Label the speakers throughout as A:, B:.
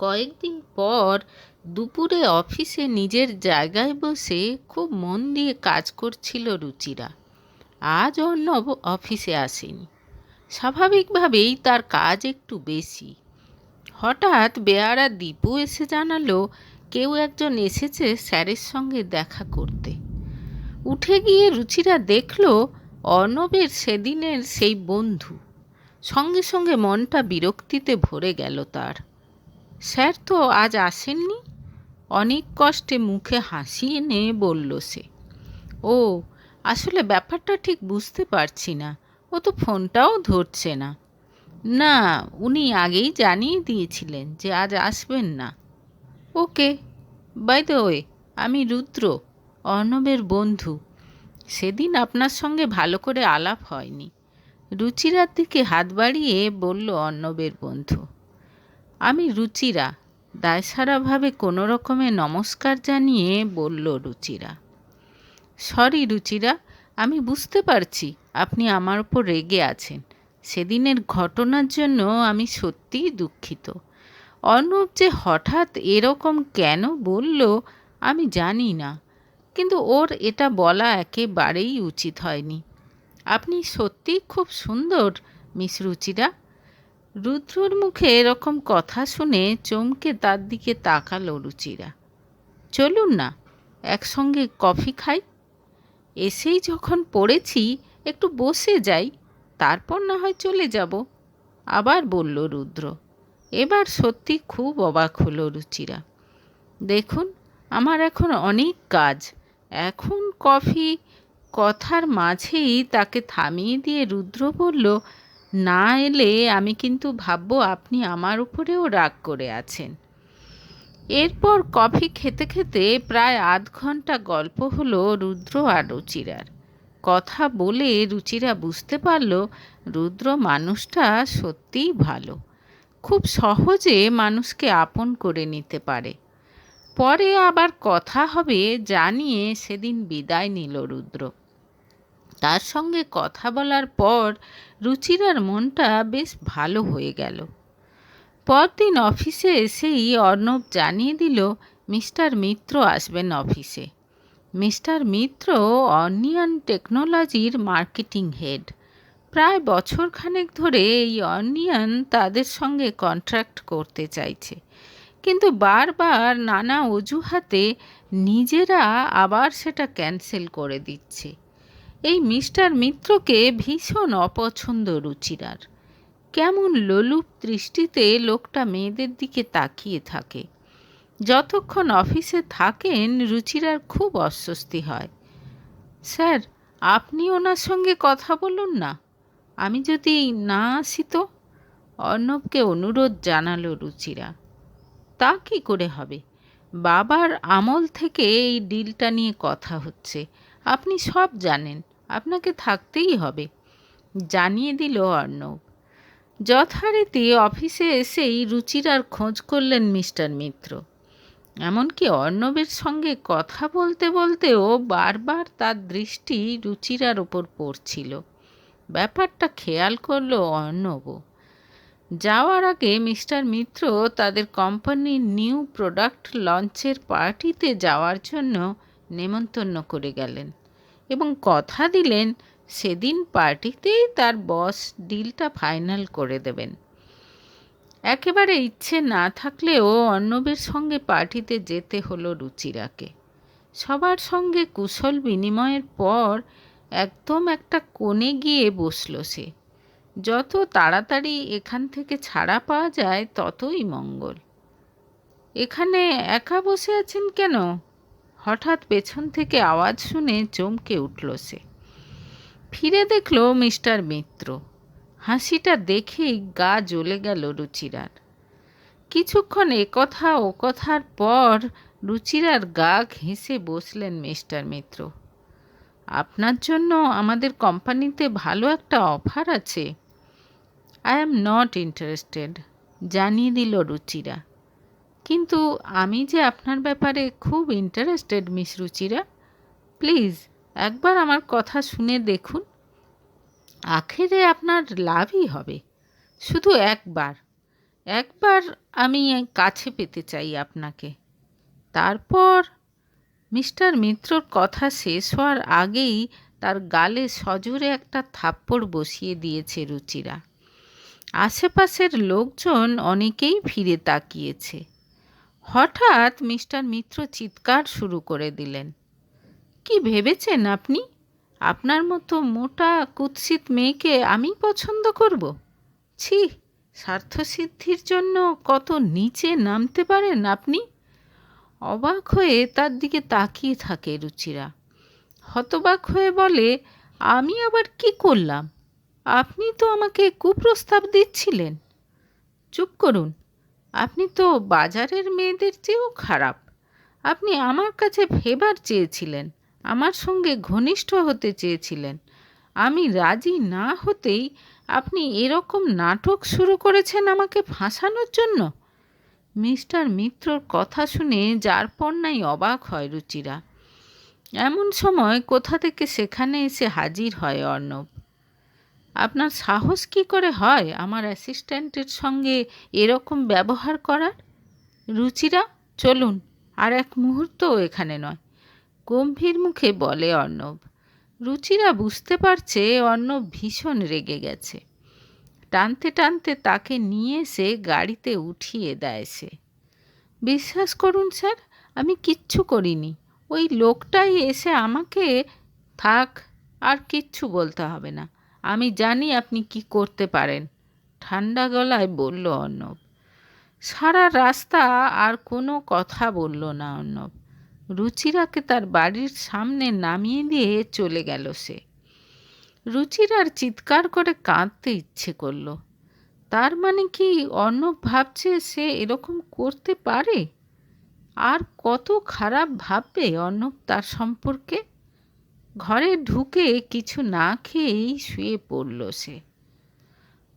A: কয়েকদিন পর দুপুরে অফিসে নিজের জায়গায় বসে খুব মন দিয়ে কাজ করছিল রুচিরা। আজ অর্ণব অফিসে আসেনি। স্বাভাবিকভাবেই তার কাজ একটু বেশি। হঠাৎ বেয়ারা দীপু এসে জানালো কেউ একজন এসেছে স্যারের সঙ্গে দেখা করতে। উঠে গিয়ে রুচিরা দেখল অর্ণবের সেদিনের সেই বন্ধু। সঙ্গে সঙ্গে মনটা বিরক্তিতে ভরে গেল তার। স্যার তো আজ আসেননি? অনেক কষ্টে মুখে হাসি এনে বলল সে। ও, আসলে ব্যাপারটা ঠিক বুঝতে পারছি না। ও তো ফোনটাও ধরছে না। না, উনি আগেই জানিয়ে দিয়েছিলেন যে আজ আসবেন না। ওকে, বাই দ্য ওয়ে, আমি রুদ্র, অর্ণবের বন্ধু। সেদিন আপনার সঙ্গে ভালো করে আলাপ হয়নি। রুচিরার দিকে হাত বাড়িয়ে বলল অর্ণবের বন্ধু। আমি রুচিরা, দায়সারাভাবে কোনো রকমে নমস্কার জানিয়ে বলল রুচিরা। সরি রুচিরা, আমি বুঝতে পারছি আপনি আমার ওপর রেগে আছেন। সেদিনের ঘটনার জন্য আমি সত্যিই দুঃখিত। অর্ণব যে হঠাৎ এরকম কেন বলল আমি জানি না, কিন্তু ওর এটা বলা একেবারেই উচিত হয়নি। আপনি সত্যিই খুব সুন্দর, মিস রুচিরা। রুদ্রর মুখে এরকম কথা শুনে চমকে তার দিকে তাকালো রুচিরা। চলুন না, একসঙ্গে কফি খাই। এসেই যখন পড়েছি একটু বসে যাই, তারপর না হয় চলে যাব, আবার বলল রুদ্র। এবার সত্যি খুব অবাক হলো রুচিরা। দেখুন, আমার এখন অনেক কাজ। এখন কফি। কথার মাঝেই তাকে থামিয়ে দিয়ে রুদ্র বলল, না এলে আমি কিন্তু ভাববো আপনি আমার উপরেও রাগ করে আছেন। এরপর কফি খেতে খেতে প্রায় আধ ঘন্টা গল্প হলো রুদ্র আর রুচিরার। কথা বলে রুচিরা বুঝতে পারল রুদ্র মানুষটা সত্যিই ভালো। খুব সহজে মানুষকে আপন করে নিতে পারে। পরে আবার কথা হবে জানিয়ে সেদিন বিদায় নিল রুদ্র। তার সঙ্গে কথা বলার পর রুচিরার মনটা বেশ ভালো হয়ে গেল। পরদিন অফিসে এসেই অর্ণব জানিয়ে দিল মিস্টার মিত্র আসবেন অফিসে। মিস্টার মিত্র অনিয়ন টেকনোলজির মার্কেটিং হেড। প্রায় বছরখানেক ধরে এই অনিয়ন তাদের সঙ্গে কন্ট্রাক্ট করতে চাইছে, কিন্তু বারবার নানা অজুহাতে নিজেরা আবার সেটা ক্যান্সেল করে দিচ্ছে। এই মিস্টার মিত্রকে ভীষণ অপছন্দ রুচিরার। কেমন লোলুপ দৃষ্টিতে লোকটা মেয়েদের দিকে তাকিয়ে থাকে। যতক্ষণ অফিসে থাকেন রুচিরার খুব অস্বস্তি হয়। স্যার, আপনি ওনার সঙ্গে কথা বলুন না। আমি যদি না আসি তো? অর্ণবকে অনুরোধ জানালো রুচিরা। তা কি করে হবে? বাবার আমল থেকে এই ডিলটা নিয়ে কথা হচ্ছে। আপনি সব জানেন, আপনাকে থাকতেই হবে, জানিয়ে দিল অর্ণব। যথারীতি অফিসে এসেই রুচিরার খোঁজ করলেন মিস্টার মিত্র। এমনকি অর্ণবের সঙ্গে কথা বলতে বলতেও বারবার তার দৃষ্টি রুচিরার ওপর পড়ছিল। ব্যাপারটা খেয়াল করল অর্ণবও। যাওয়ার আগে মিস্টার মিত্র তাদের কোম্পানির নিউ প্রোডাক্ট লঞ্চের পার্টিতে যাওয়ার জন্য নেমন্তন্ন করে গেলেন এবং কথা দিলেন সেদিন পার্টিতেই তার বস ডিলটা ফাইনাল করে দেবেন। একেবারে ইচ্ছে না থাকলেও অর্ণবের সঙ্গে পার্টিতে যেতে হলো রুচিরাকে। সবার সঙ্গে কুশল বিনিময়ের পর একদম একটা কোণে গিয়ে বসল সে। যত তাড়াতাড়ি এখান থেকে ছাড়া পাওয়া যায় ততই মঙ্গল। এখানে একা বসে আছেন কেন? হঠাৎ পেছন থেকে আওয়াজ শুনে চমকে উঠল সে। ফিরে দেখল মিস্টার মিত্র। হাসিটা দেখেই গা জ্বলে গেল রুচিরার। কিছুক্ষণ একথা ও কথার পর রুচিরার গা ঘেঁষে বসলেন মিস্টার মিত্র। আপনার জন্য আমাদের কোম্পানিতে ভালো একটা অফার আছে। আই অ্যাম নট ইন্টারেস্টেড, জানিয়ে দিল রুচিরা। কিন্তু আমি যে আপনার ব্যাপারে খুব ইন্টারেস্টেড মিস রুচিরা। প্লিজ একবার আমার কথা শুনে দেখুন। আখেরে আপনার লাভই হবে, শুধু একবার। একবার আমি কাছে পেতে চাই আপনাকে। তারপর মিস্টার মিত্রর কথা শেষ হওয়ার আগেই তার গালে সজোরে একটা থাপ্পড় বসিয়ে দিয়েছে রুচিরা। আশেপাশের লোকজন অনেকেই ফিরে তাকিয়েছে। হঠাৎ মিস্টার মিত্র চিৎকার শুরু করে দিলেন, কি ভেবেছেন আপনি? আপনার মতো মোটা কুৎসিত মেয়েকে আমি পছন্দ করব? ছি, স্বার্থসিদ্ধির জন্য কত নিচে নামতে পারেন আপনি? অবাক হয়ে তার দিকে তাকিয়ে থাকে রুচিরা। হতবাক হয়ে বলে, আমি আবার কি করলাম? আপনি তো আমাকে কুপ্রস্তাব দিচ্ছিলেন। চুপ করুন, আপনি তো বাজারের মেয়েদের চেয়েও খারাপ। আপনি আমার কাছে ফেভার চেয়েছিলেন, আমার সঙ্গে ঘনিষ্ঠ হতে চেয়েছিলেন। আমি রাজি না হতেই আপনি এরকম নাটক শুরু করেছেন আমাকে ফাঁসানোর জন্য। মিস্টার মিত্রর কথা শুনে যার পর নাই অবাক হয় রুচিরা। এমন সময় কোথা থেকে সেখানে এসে হাজির হয় অর্ণব। আপনার সাহস কি করে হয় আমার অ্যাসিস্ট্যান্টের সঙ্গে এরকম ব্যবহার করার? রুচিরা, চলুন, আর এক মুহূর্তও এখানে নয়, গম্ভীর মুখে বলে অর্ণব। রুচিরা বুঝতে পারছে অর্ণব ভীষণ রেগে গেছে। টানতে টানতে তাকে নিয়ে এসে গাড়িতে উঠিয়ে দেয় সে। বিশ্বাস করুন স্যার, আমি কিচ্ছু করিনি। ওই লোকটাই এসে আমাকে... থাক, আর কিচ্ছু বলতে হবে না। আমি জানি আপনি কি করতে পারেন, ঠান্ডা গলায় বলল অর্ণব। সারা রাস্তা আর কোনো কথা বলল না অর্ণব। রুচিরাকে তার বাড়ির সামনে নামিয়ে দিয়ে চলে গেল সে। রুচিরার চিৎকার করে কাঁদতে ইচ্ছে করল। তার মানে কি অর্ণব ভাবছে সে এরকম করতে পারে? আর কত খারাপ ভাববে অর্ণব তার সম্পর্কে? ঘরে ঢুকে কিছু না খেয়েই শুয়ে পড়ল সে।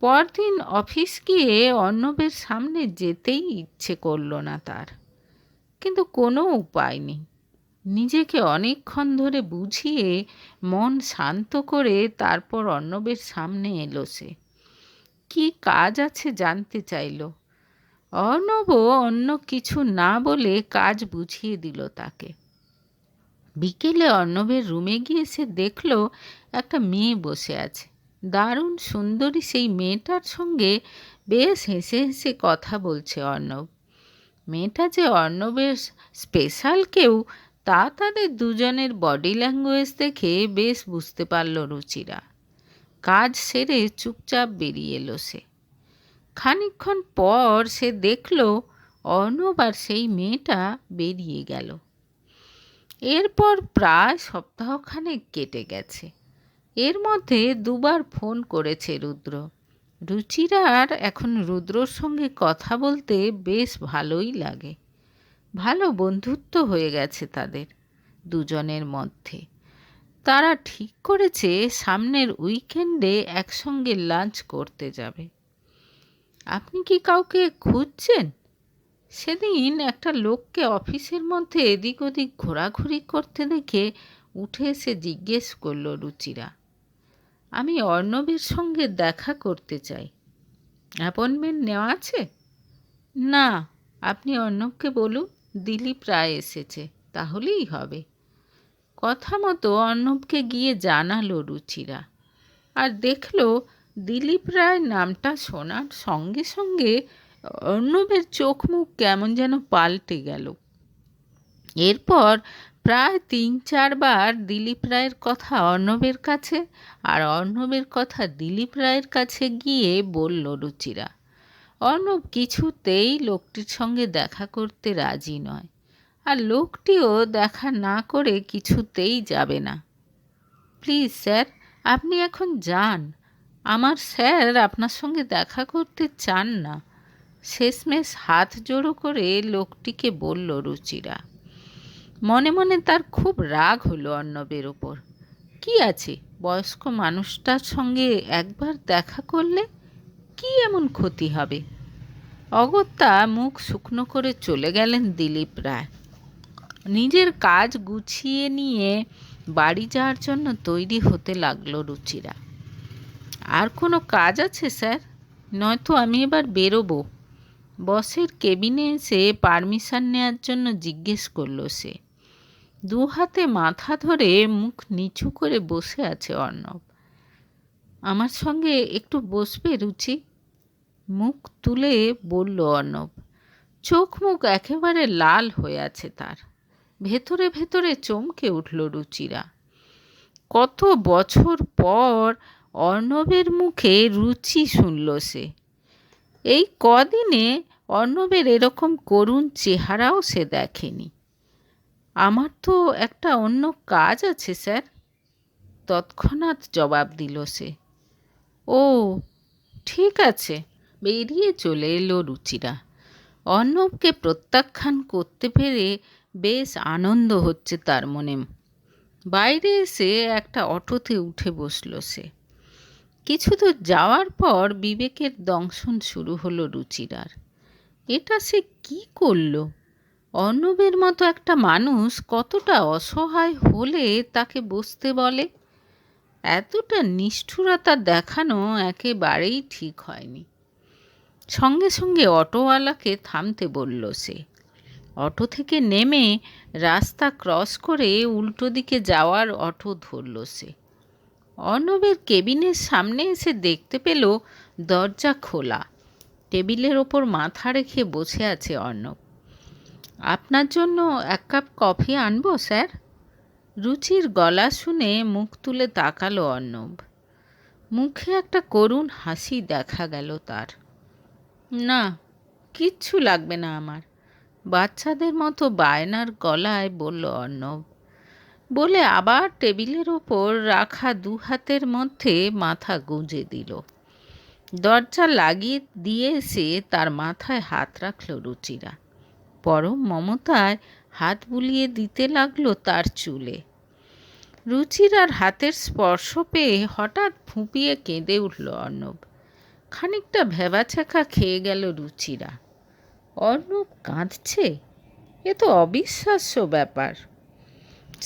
A: পরদিন অফিস গিয়ে অর্ণবের সামনে যেতেই ইচ্ছে করল না তার, কিন্তু কোনো উপায় নেই। নিজেকে অনেকক্ষণ ধরে বুঝিয়ে মন শান্ত করে তারপর অর্ণবের সামনে এলো সে। কি কাজ আছে জানতে চাইল। অর্ণবও অন্য কিছু না বলে কাজ বুঝিয়ে দিল তাকে। বিকেলে অর্ণবের রুমে গিয়ে সে দেখল একটা মেয়ে বসে আছে। দারুণ সুন্দরী সেই মেয়েটার সঙ্গে বেশ হেসে হেসে কথা বলছে অর্ণব। মেয়েটা যে অর্ণবের স্পেশাল কেউ তা তাদের দুজনের বডি ল্যাঙ্গুয়েজ দেখে বেশ বুঝতে পারল রুচিরা। কাজ সেরে চুপচাপ বেরিয়ে এলো সে। খানিকক্ষণ পর সে দেখল অর্ণব আর সেই মেয়েটা বেরিয়ে গেল। এরপর প্রায় সপ্তাহখানেক কেটে গেছে। এর মধ্যে দুবার ফোন করেছে রুদ্র। রুচিরার এখন রুদ্রর সঙ্গে কথা বলতে বেশ ভালোই লাগে। ভালো বন্ধুত্ব হয়ে গেছে তাদের দুজনের মধ্যে। তারা ঠিক করেছে সামনের উইকেন্ডে একসঙ্গে লাঞ্চ করতে যাবে। আপনি কি কাউকে খুঁজছেন? সেদিন একটা লোককে অফিসের মধ্যে এদিক ওদিক ঘোরাঘুরি করতে দেখে উঠে এসে জিজ্ঞেস করল রুচিরা। আমি অর্ণবের সঙ্গে দেখা করতে চাই। অ্যাপয়েন্টমেন্ট নেওয়া আছে? না, আপনি অর্ণবকে বলুন দিলীপ রায় এসেছে, তাহলেই হবে। কথা মতো অর্ণবকে গিয়ে জানালো রুচিরা। আর দেখল দিলীপ রায় নামটা শোনার সঙ্গে সঙ্গে অর্ণবের চোখ মুখ কেমন যেন পাল্টে গেল। এরপর প্রায় ৩-৪ বার দিলীপ রায়ের কথা অর্ণবের কাছে আর অর্ণবের কথা দিলীপ রায়ের কাছে গিয়ে বলল রুচিরা। অর্ণব কিছুতেই লোকটির সঙ্গে দেখা করতে রাজি নয়, আর লোকটিও দেখা না করে কিছুতেই যাবে না। প্লিজ স্যার, আপনি এখন যান। আমার স্যার আপনার সঙ্গে দেখা করতে চান না। শেষমেশ হাত জোড়ো করে লোকটিকে বলল রুচিরা। মনে মনে তার খুব রাগ হলো অর্ণবের ওপর। কি আছে, বয়স্ক মানুষটার সঙ্গে একবার দেখা করলে কি এমন ক্ষতি হবে? অগত্যা মুখ শুকনো করে চলে গেলেন দিলীপ রায়। নিজের কাজ গুছিয়ে নিয়ে বাড়ি যাওয়ার জন্য তৈরি হতে লাগলো রুচিরা। আর কোনো কাজ আছে স্যার? নয়তো আমি এবার বেরোবো। বসের কেবিনে এসে পারমিশন নেওয়ার জন্য জিজ্ঞেস করলো সে। দু হাতে মাথা ধরে মুখ নিচু করে বসে আছে অর্ণব। আমার সঙ্গে একটু বসবে রুচি? মুখ তুলে বলল অর্ণব। চোখ মুখ একেবারে লাল হয়ে আছে তার। ভেতরে ভেতরে চমকে উঠল রুচিরা। কত বছর পর অর্ণবের মুখে রুচি শুনল সে। এই কদিনে অর্ণবের এরকম করুণ চেহারাও সে দেখেনি। আমার তো একটা অন্য কাজ আছে স্যার, তৎক্ষণাৎ জবাব দিল সে। ও ঠিক আছে, বেরিয়ে চলে এলো রুচিরা। অর্ণবকে প্রত্যাখ্যান করতে পেরে বেশ আনন্দ হচ্ছে তার মনে। বাইরে এসে একটা অটোতে উঠে বসল সে। কিছু দূর যাওয়ার পর বিবেকের দংশন শুরু হলো রুচিরার। এটা সে কি করল? অর্ণবের মতো একটা মানুষ কতটা অসহায় হলে তাকে বসতে বলে? এতটা নিষ্ঠুরতা দেখানো একেবারেই ঠিক হয়নি। সঙ্গে সঙ্গে অটোওয়ালাকে থামতে বলল সে। অটো থেকে নেমে রাস্তা ক্রস করে উল্টো দিকে যাওয়ার অটো ধরল সে। অর্ণবের কেবিনের সামনে এসে দেখতে পেল দরজা খোলা। টেবিলের ওপর মাথা রেখে বসে আছে অর্ণব। আপনার জন্য এক কাপ কফি আনবো স্যার? রুচির গলা শুনে মুখ তুলে তাকালো অর্ণব। মুখে একটা করুণ হাসি দেখা গেল তার। না, কিচ্ছু লাগবে না আমার, বাচ্চাদের মতো বায়নার গলায় বলল অর্ণব। বলে আবার টেবিলের ওপর রাখা দু হাতের মধ্যে মাথা গুঁজে দিল। দরজা লাগিয়ে দিয়ে এসে তার মাথায় হাত রাখল রুচিরা। পরম মমতায় হাত বুলিয়ে দিতে লাগলো তার চুলে। রুচিরার হাতের স্পর্শ পেয়ে হঠাৎ ফুঁপিয়ে কেঁদে উঠল অর্ণব। খানিকটা ভেবাচাকা খেয়ে গেল রুচিরা। অর্ণব কাঁদছে? এ তো অবিশ্বাস্য ব্যাপার।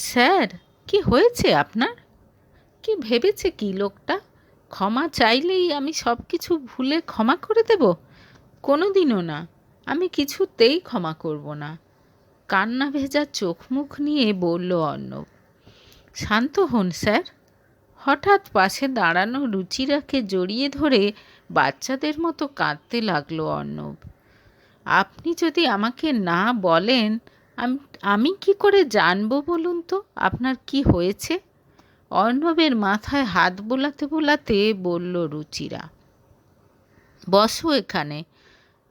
A: স্যার, কি হয়েছে আপনার? কি ভেবেছে কি লোকটা? ক্ষমা চাইলেই আমি সব কিছু ভুলে ক্ষমা করে দেব? কোনো দিনও না, আমি কিছুতেই ক্ষমা করব না, কান্না ভেজা চোখ মুখ নিয়ে বলল অর্ণব। শান্ত হন স্যার। হঠাৎ পাশে দাঁড়ানো রুচিরাকে জড়িয়ে ধরে বাচ্চাদের মতো কাঁদতে লাগলো অর্ণব। আপনি যদি আমাকে না বলেন, আমি কি করে জানবো বলুন তো আপনার কি হয়েছে? অর্ণবের মাথায় হাত বোলাতে বোলাতে বলল রুচিরা। বসো এখানে।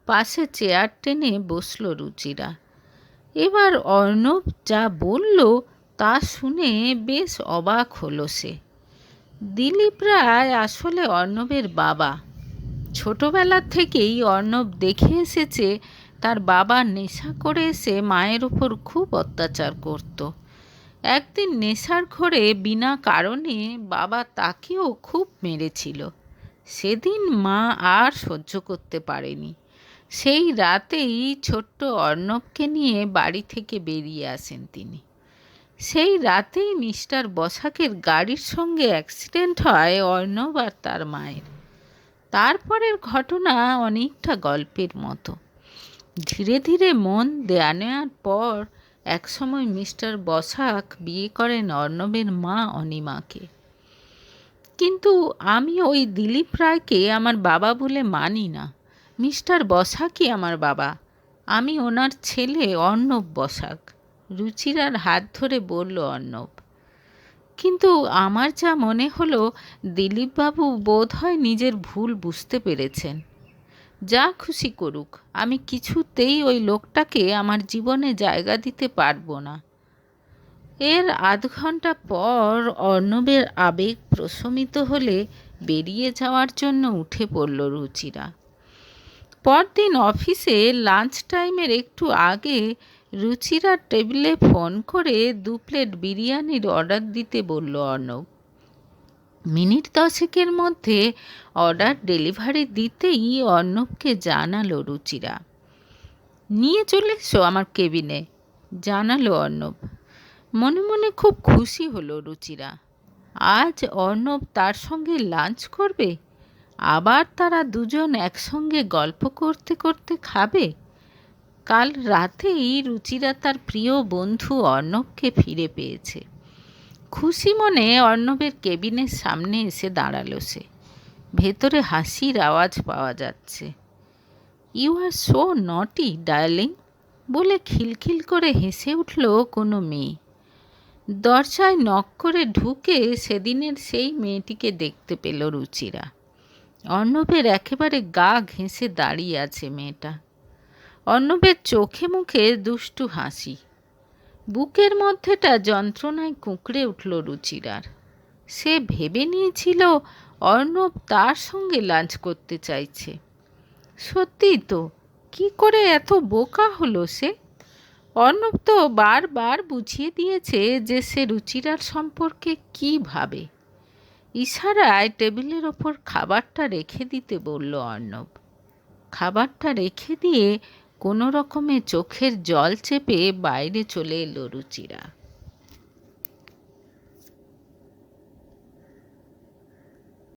A: পাশে চেয়ার টেনে বসল রুচিরা। এবার অর্ণব যা বলল তা শুনে বেশ অবাক হলো সে। দিলীপ রায় আসলে অর্ণবের বাবা। ছোটবেলা থেকেই অর্ণব দেখে এসেছে তার বাবা নেশা করে এসে মায়ের উপর খুব অত্যাচার করত। একদিন নেশার ঘোরে বিনা কারণে বাবা তাকেও খুব মেরেছিল। সেদিন মা আর সহ্য করতে পারেনি। সেই রাতেই ছোট্ট অর্ণবকে নিয়ে বাড়ি থেকে বেরিয়ে আসেন তিনি। সেই রাতেই মিস্টার বসাকের গাড়ির সঙ্গে অ্যাক্সিডেন্ট হয় অর্ণব আর তার মায়ের। তারপরের ঘটনা অনেকটা গল্পের মতো। ধীরে ধীরে মন দেয়া নেওয়ার পর একসময় মিস্টার বসাক বিয়ে করেন অর্ণবের মা অনিমাকে। কিন্তু আমি ওই দিলীপ রায়কে আমার বাবা বলে মানি না। মিস্টার বসাকই আমার বাবা। আমি ওনার ছেলে অর্ণব বসাক। রুচিরার হাত ধরে বলল অর্ণব। কিন্তু আমার যা মনে হলো দিলীপবাবু বোধ হয় নিজের ভুল বুঝতে পেরেছেন। যা খুশি করুক, আমি কিছুতেই ওই লোকটাকে আমার জীবনে জায়গা দিতে পারবো না। এর আধ ঘন্টা পর অর্ণবের আবেগ প্রশমিত হলে বেরিয়ে যাওয়ার জন্য উঠে পড়ল রুচিরা। পরদিন অফিসে লাঞ্চ টাইমের একটু আগে রুচিরার টেবিলে ফোন করে 2 প্লেট বিরিয়ানির অর্ডার দিতে বলল অর্ণব। মিনিট 10-এর মধ্যে অর্ডার ডেলিভারি দিতেই অর্ণবকে জানালো রুচিরা। নিয়ে চলে এসো আমার কেবিনে, জানালো অর্ণব। মনে মনে খুব খুশি হলো রুচিরা। আজ অর্ণব তার সঙ্গে লাঞ্চ করবে। আবার তারা দুজন একসঙ্গে গল্প করতে করতে খাবে। কাল রাতেই রুচিরা তার প্রিয় বন্ধু অর্ণবকে ফিরে পেয়েছে। খুশি মনে অর্ণবের কেবিনের সামনে এসে দাঁড়ালো সে। ভেতরে হাসির আওয়াজ পাওয়া যাচ্ছে। ইউ আর সো নটি ডার্লিং বলে খিলখিল করে হেসে উঠল কোনো মেয়ে। দরজায় নক করে ঢুকে সেদিনের সেই মেয়েটিকে দেখতে পেল রুচিরা। অর্ণবের একেবারে গা ঘেঁষে দাঁড়িয়ে আছে মেয়েটা। অর্ণবের চোখে মুখে দুষ্টু হাসি। বুকের মধ্যেটা যন্ত্রণায় কুঁকড়ে উঠল রুচিরার। সে ভেবে নিয়েছিল অর্ণব তার সঙ্গে লাঞ্চ করতে চাইছে। সত্যিই তো, কি করে এত বোকা হলো সে? অর্ণব তো বারবার বুঝিয়ে দিয়েছে যে সে রুচিরার সম্পর্কে কী ভাবে। ইশারায় টেবিলের ওপর খাবারটা রেখে দিতে বলল অর্ণব। খাবারটা রেখে দিয়ে কোনো রকমে চোখের জল চেপে বাইরে চলে এলো রুচিরা।